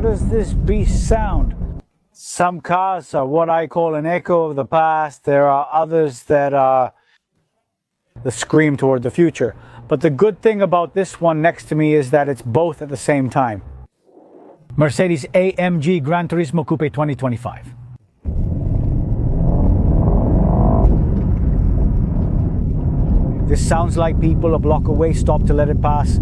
does this beast sound? Some cars are what I call an echo of the past. There are others that are the scream toward the future. But the good thing about this one next to me is that it's both at the same time. Mercedes-AMG Gran Turismo Coupe 2025. This sounds like people a block away stop to let it pass.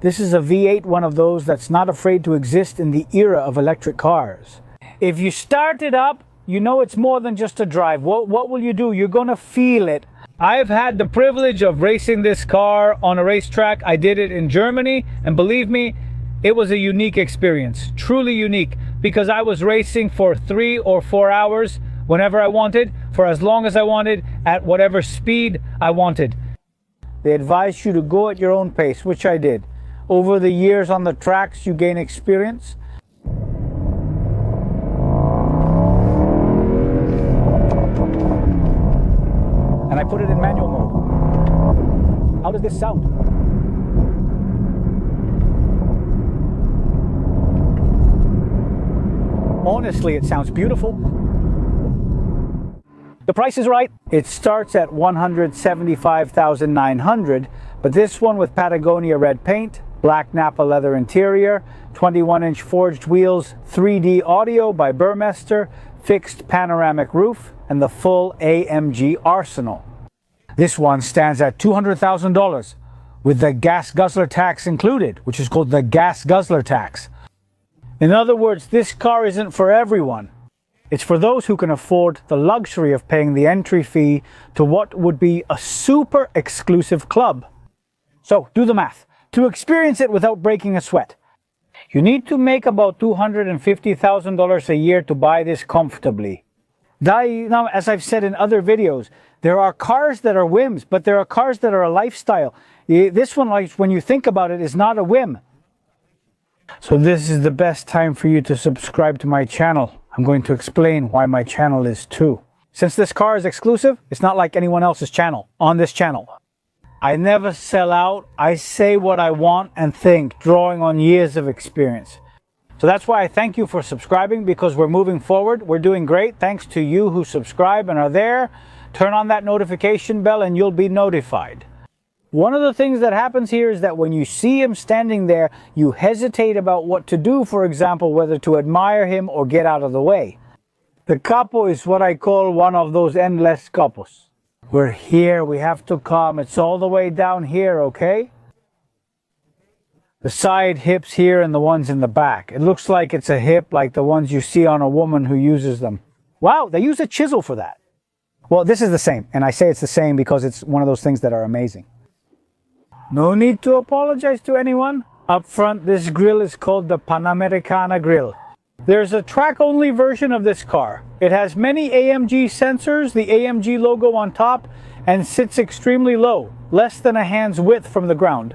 This is a V8, one of those that's not afraid to exist in the era of electric cars. If you start it up, you know it's more than just a drive. What will you do? You're going to feel it. I've had the privilege of racing this car on a racetrack. I did it in Germany, and believe me, it was a unique experience. Truly unique, because I was racing for 3 or 4 hours whenever I wanted, for as long as I wanted, at whatever speed I wanted. They advise you to go at your own pace, which I did. Over the years on the tracks, you gain experience. And I put it in manual mode. How does this sound? Honestly, it sounds beautiful. The price is right. It starts at $175,900, but this one with Patagonia red paint, black Nappa leather interior, 21-inch forged wheels, 3D audio by Burmester, fixed panoramic roof, and the full AMG arsenal. This one stands at $200,000 with the gas guzzler tax included, which is called the gas guzzler tax. In other words, this car isn't for everyone. It's for those who can afford the luxury of paying the entry fee to what would be a super exclusive club. So do the math. To experience it without breaking a sweat, you need to make about $250,000 a year to buy this comfortably. Now, as I've said in other videos, there are cars that are whims, but there are cars that are a lifestyle. This one, like, when you think about it, is not a whim. So this is the best time for you to subscribe to my channel. I'm going to explain why my channel is too. Since this car is exclusive, it's not like anyone else's channel on this channel. I never sell out. I say what I want and think, drawing on years of experience. So that's why I thank you for subscribing, because we're moving forward. We're doing great thanks to you who subscribe and are there. Turn on that notification bell and you'll be notified. One of the things that happens here is that when you see him standing there, you hesitate about what to do, for example, whether to admire him or get out of the way. The capo is what I call one of those endless capos. We're here, we have to come. It's all the way down here, okay? The side hips here and the ones in the back. It looks like it's a hip like the ones you see on a woman who uses them. Wow, they use a chisel for that. Well, this is the same, and I say it's the same because it's one of those things that are amazing. No need to apologize to anyone. Up front, this grille is called the Panamericana grille. There's a track-only version of this car. It has many AMG sensors, the AMG logo on top, and sits extremely low, less than a hand's width from the ground.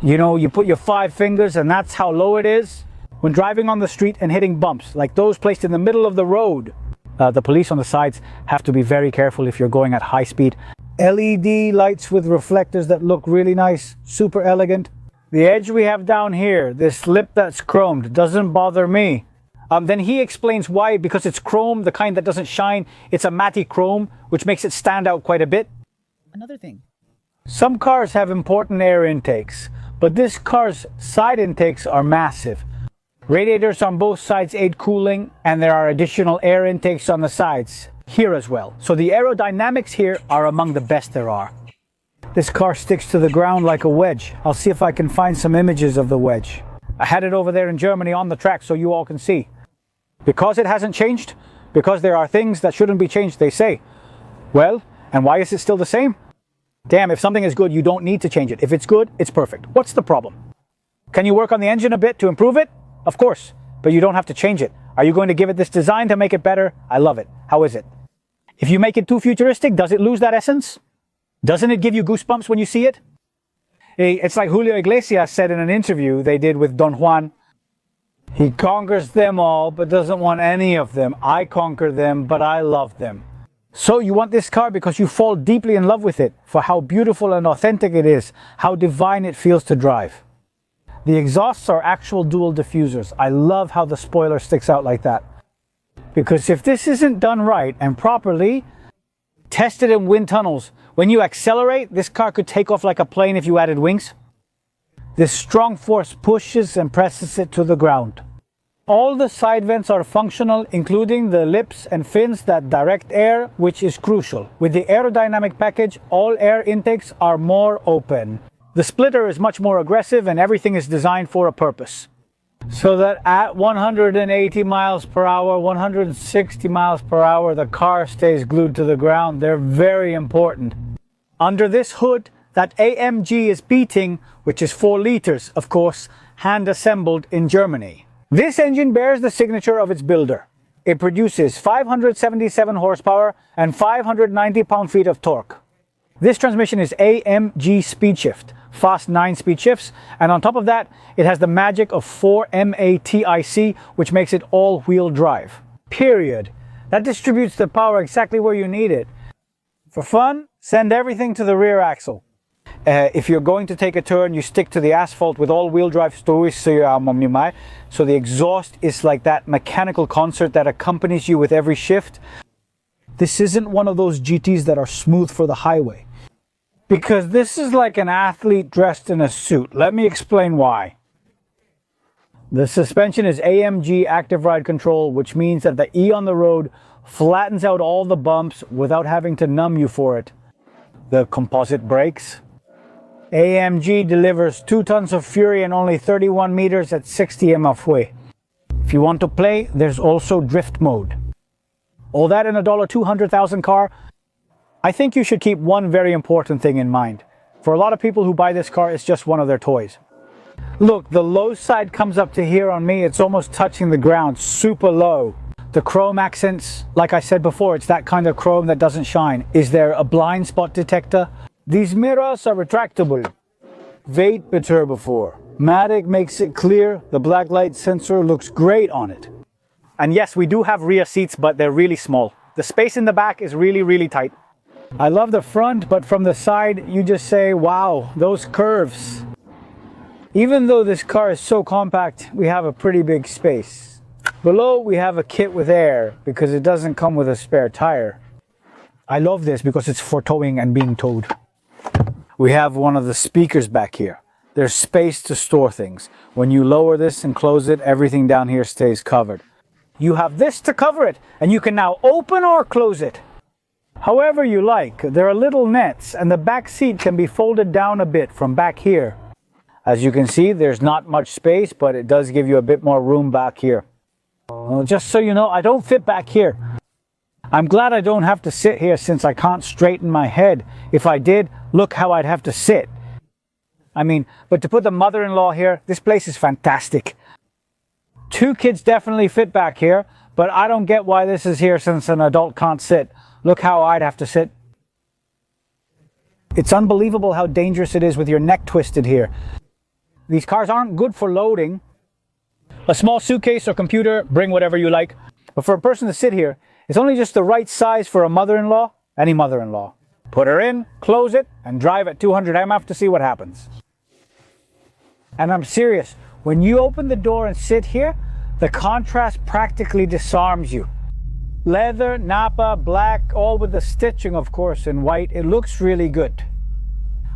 You know, you put your 5 fingers and that's how low it is. When driving on the street and hitting bumps, like those placed in the middle of the road, the police on the sides have to be very careful if you're going at high speed. LED lights with reflectors that look really nice, super elegant. The edge we have down here, this lip that's chromed, doesn't bother me. Then he explains why, because it's chrome, the kind that doesn't shine. It's a matte chrome, which makes it stand out quite a bit. Another thing. Some cars have important air intakes, but this car's side intakes are massive. Radiators on both sides aid cooling, and there are additional air intakes on the sides here as well. So the aerodynamics here are among the best there are. This car sticks to the ground like a wedge. I'll see if I can find some images of the wedge. I had it over there in Germany on the track so you all can see. Because it hasn't changed, because there are things that shouldn't be changed, they say. Well, and why is it still the same? Damn, if something is good, you don't need to change it. If it's good, it's perfect. What's the problem? Can you work on the engine a bit to improve it? Of course, but you don't have to change it. Are you going to give it this design to make it better? I love it. How is it? If you make it too futuristic, does it lose that essence? Doesn't it give you goosebumps when you see it? It's like Julio Iglesias said in an interview they did with Don Juan. He conquers them all, but doesn't want any of them. I conquer them, but I love them. So you want this car because you fall deeply in love with it, for how beautiful and authentic it is, how divine it feels to drive. The exhausts are actual dual diffusers. I love how the spoiler sticks out like that. Because if this isn't done right and properly, tested in wind tunnels, when you accelerate, this car could take off like a plane if you added wings. This strong force pushes and presses it to the ground. All the side vents are functional, including the lips and fins that direct air, which is crucial. With the aerodynamic package, all air intakes are more open. The splitter is much more aggressive and everything is designed for a purpose. So that at 180 miles per hour, 160 miles per hour, the car stays glued to the ground. They're very important. Under this hood, that AMG is beating, which is 4 liters, of course, hand assembled in Germany. This engine bears the signature of its builder. It produces 577 horsepower and 590 pound-feet of torque. This transmission is AMG speed shift, fast 9-speed shifts, and on top of that, it has the magic of 4MATIC, which makes it all-wheel drive. Period. That distributes the power exactly where you need it. For fun, send everything to the rear axle. If you're going to take a turn, you stick to the asphalt with all-wheel drive stories, so the exhaust is like that mechanical concert that accompanies you with every shift. This isn't one of those GTs that are smooth for the highway, because this is like an athlete dressed in a suit. Let me explain why. The suspension is AMG Active Ride Control, which means that the E on the road flattens out all the bumps without having to numb you for it. The composite brakes. AMG delivers 2 tons of fury and only 31 meters at 60 mph. If you want to play, there's also drift mode. All that in a $200,000 car. I think you should keep one very important thing in mind. For a lot of people who buy this car, it's just one of their toys. Look, the low side comes up to here on me. It's almost touching the ground, super low. The chrome accents, like I said before, it's that kind of chrome that doesn't shine. Is there a blind spot detector? These mirrors are retractable. Wait bitte before. Matic makes it clear. The black light sensor looks great on it. And yes, we do have rear seats, but they're really small. The space in the back is really, really tight. I love the front, but from the side, you just say, wow, those curves. Even though this car is so compact, we have a pretty big space. Below, we have a kit with air because it doesn't come with a spare tire. I love this because it's for towing and being towed. We have one of the speakers back here. There's space to store things. When you lower this and close it, everything down here stays covered. You have this to cover it, and you can now open or close it however you like. There are little nets, and the back seat can be folded down a bit from back here. As you can see, there's not much space, but it does give you a bit more room back here. Well, just so you know, I don't fit back here. I'm glad I don't have to sit here since I can't straighten my head. If I did, look how I'd have to sit. But to put the mother-in-law here, this place is fantastic. 2 kids definitely fit back here, but I don't get why this is here since an adult can't sit. Look how I'd have to sit. It's unbelievable how dangerous it is with your neck twisted here. These cars aren't good for loading. A small suitcase or computer, bring whatever you like. But for a person to sit here, it's only just the right size for a mother-in-law, any mother-in-law. Put her in, close it, and drive at 200 mph to see what happens. And I'm serious, when you open the door and sit here, the contrast practically disarms you. Leather, Napa, black, all with the stitching, of course, in white. It looks really good.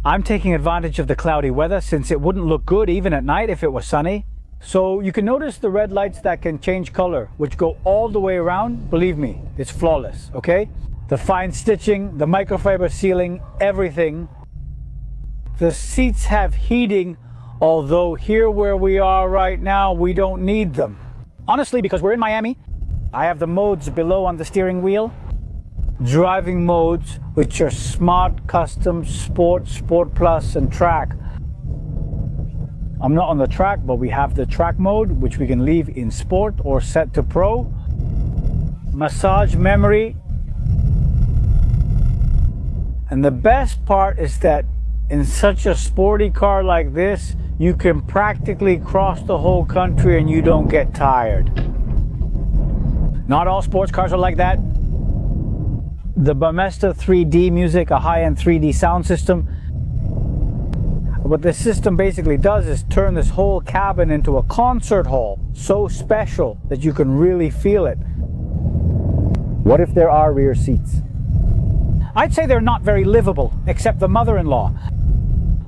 I'm taking advantage of the cloudy weather since it wouldn't look good even at night if it was sunny. So you can notice the red lights that can change color, which go all the way around. Believe me, it's flawless, okay? The fine stitching, the microfiber sealing, everything. The seats have heating, although here where we are right now, we don't need them. Honestly, because we're in Miami, I have the modes below on the steering wheel. Driving modes, which are Smart, Custom, Sport, Sport Plus, and Track. I'm not on the track, but we have the track mode, which we can leave in Sport or set to Pro. Massage memory. And the best part is that in such a sporty car like this, you can practically cross the whole country and you don't get tired. Not all sports cars are like that. The Burmester 3D music, a high-end 3D sound system. What this system basically does is turn this whole cabin into a concert hall, so special that you can really feel it. What if there are rear seats? I'd say they're not very livable, except the mother-in-law.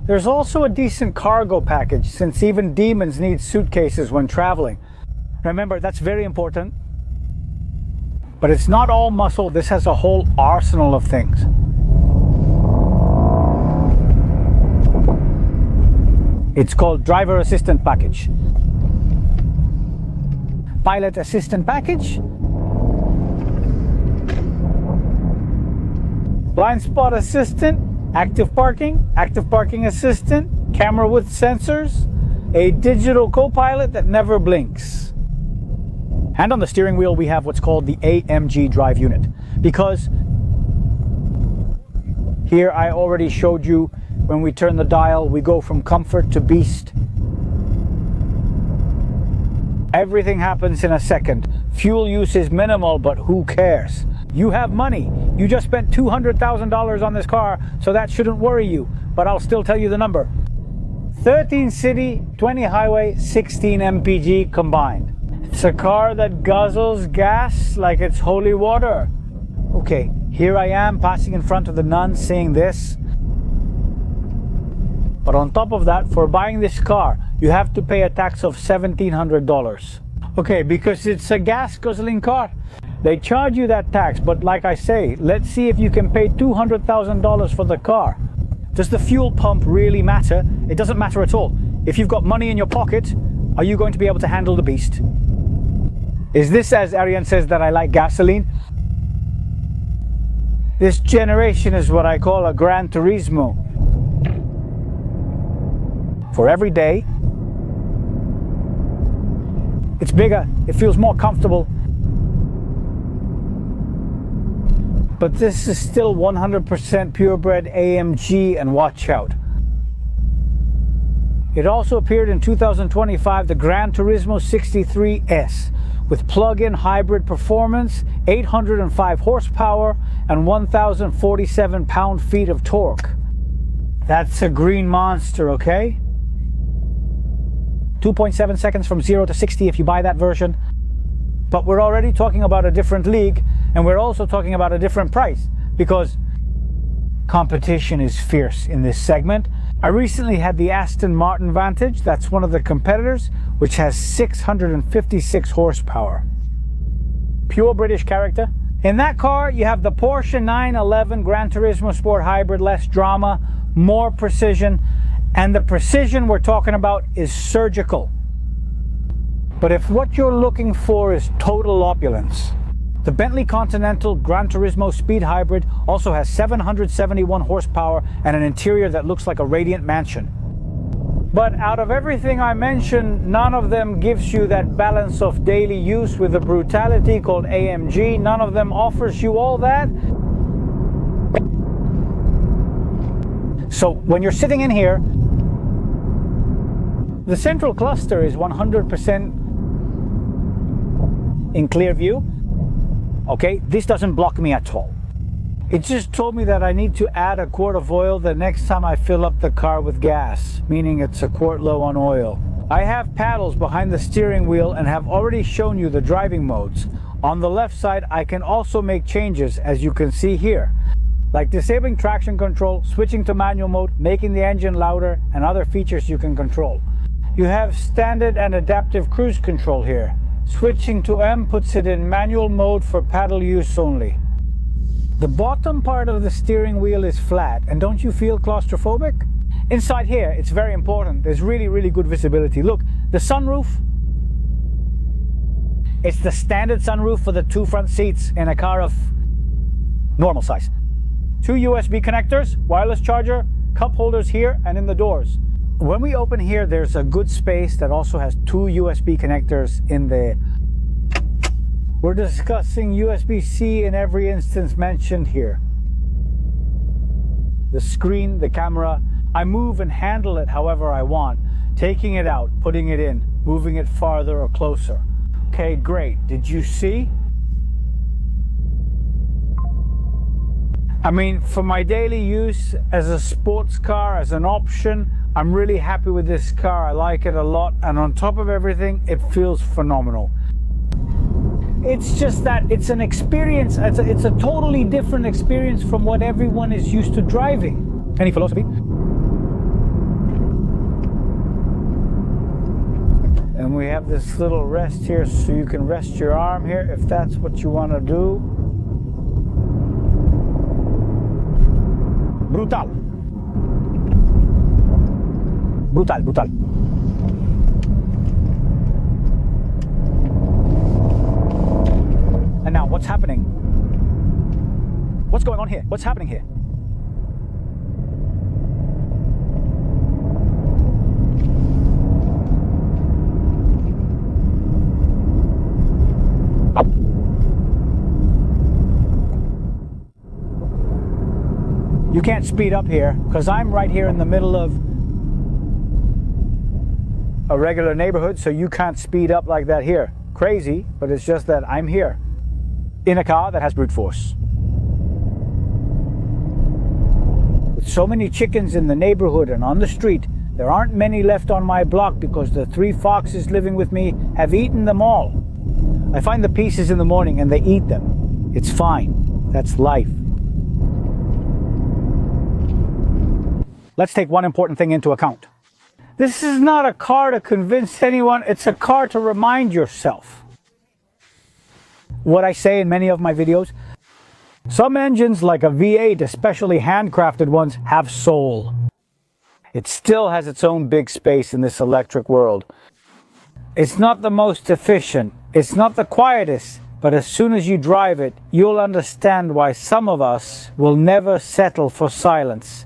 There's also a decent cargo package, since even demons need suitcases when traveling. Remember, that's very important. But it's not all muscle, this has a whole arsenal of things. It's called Driver Assistant Package. Pilot Assistant Package. Blind Spot Assistant. Active Parking Assistant. Camera with sensors. A digital co-pilot that never blinks. And on the steering wheel we have what's called the AMG drive unit. Because here I already showed you when we turn the dial, we go from comfort to beast. Everything happens in a second. Fuel use is minimal, but who cares? You have money. You just spent $200,000 on this car, so that shouldn't worry you. But I'll still tell you the number. 13 city, 20 highway, 16 mpg combined. It's a car that guzzles gas like it's holy water. Okay, here I am passing in front of the nun saying this. But on top of that, for buying this car, you have to pay a tax of $1,700. Okay, because it's a gas guzzling car. They charge you that tax, but like I say, let's see if you can pay $200,000 for the car. Does the fuel pump really matter? It doesn't matter at all. If you've got money in your pocket, are you going to be able to handle the beast? Is this, as Ariane says, that I like gasoline? This generation is what I call a Gran Turismo. For every day, it's bigger, it feels more comfortable. But this is still 100% purebred AMG, and watch out. It also appeared in 2025, the Gran Turismo 63S, with plug-in hybrid performance, 805 horsepower, and 1,047 pound-feet of torque. That's a green monster, okay? 2.7 seconds from 0 to 60 if you buy that version. But we're already talking about a different league, and we're also talking about a different price, because competition is fierce in this segment. I recently had the Aston Martin Vantage, that's one of the competitors, which has 656 horsepower. Pure British character. In that car, you have the Porsche 911 Gran Turismo Sport Hybrid, less drama, more precision, and the precision we're talking about is surgical. But if what you're looking for is total opulence, the Bentley Continental Gran Turismo Speed Hybrid also has 771 horsepower and an interior that looks like a radiant mansion. But out of everything I mentioned, none of them gives you that balance of daily use with the brutality called AMG. None of them offers you all that. So when you're sitting in here, the central cluster is 100% in clear view. Okay, this doesn't block me at all. It just told me that I need to add a quart of oil the next time I fill up the car with gas, meaning it's a quart low on oil. I have paddles behind the steering wheel and have already shown you the driving modes. On the left side, I can also make changes, as you can see here, like disabling traction control, switching to manual mode, making the engine louder, and other features you can control. You have standard and adaptive cruise control here. Switching to M puts it in manual mode for paddle use only. The bottom part of the steering wheel is flat, and don't you feel claustrophobic? Inside here, it's very important. There's really good visibility. Look, the sunroof. It's the standard sunroof for the two front seats in a car of normal size. Two USB connectors, wireless charger, cup holders here and in the doors. When we open here, there's a good space that also has two USB connectors in there. We're discussing USB-C in every instance mentioned here. The screen, the camera, I move and handle it however I want, taking it out, putting it in, moving it farther or closer. Okay, great. Did you see? I mean, for my daily use as a sports car, as an option, I'm really happy with this car. I like it a lot, and on top of everything, it feels phenomenal. It's just that it's an experience, it's a totally different experience from what everyone is used to driving. Any philosophy? And we have this little rest here, so you can rest your arm here if that's what you want to do. Brutal. Brutal, brutal. And now, what's happening? What's going on here? What's happening here? You can't speed up here because I'm right here in the middle of a regular neighborhood, so you can't speed up like that here. Crazy, but it's just that I'm here in a car that has brute force. With so many chickens in the neighborhood and on the street, there aren't many left on my block because the 3 foxes living with me have eaten them all. I find the pieces in the morning and they eat them. It's fine. That's life. Let's take one important thing into account. This is not a car to convince anyone, it's a car to remind yourself. What I say in many of my videos, some engines like a V8, especially handcrafted ones, have soul. It still has its own big space in this electric world. It's not the most efficient, it's not the quietest, but as soon as you drive it, you'll understand why some of us will never settle for silence.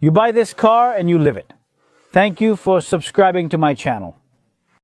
You buy this car and you live it. Thank you for subscribing to my channel.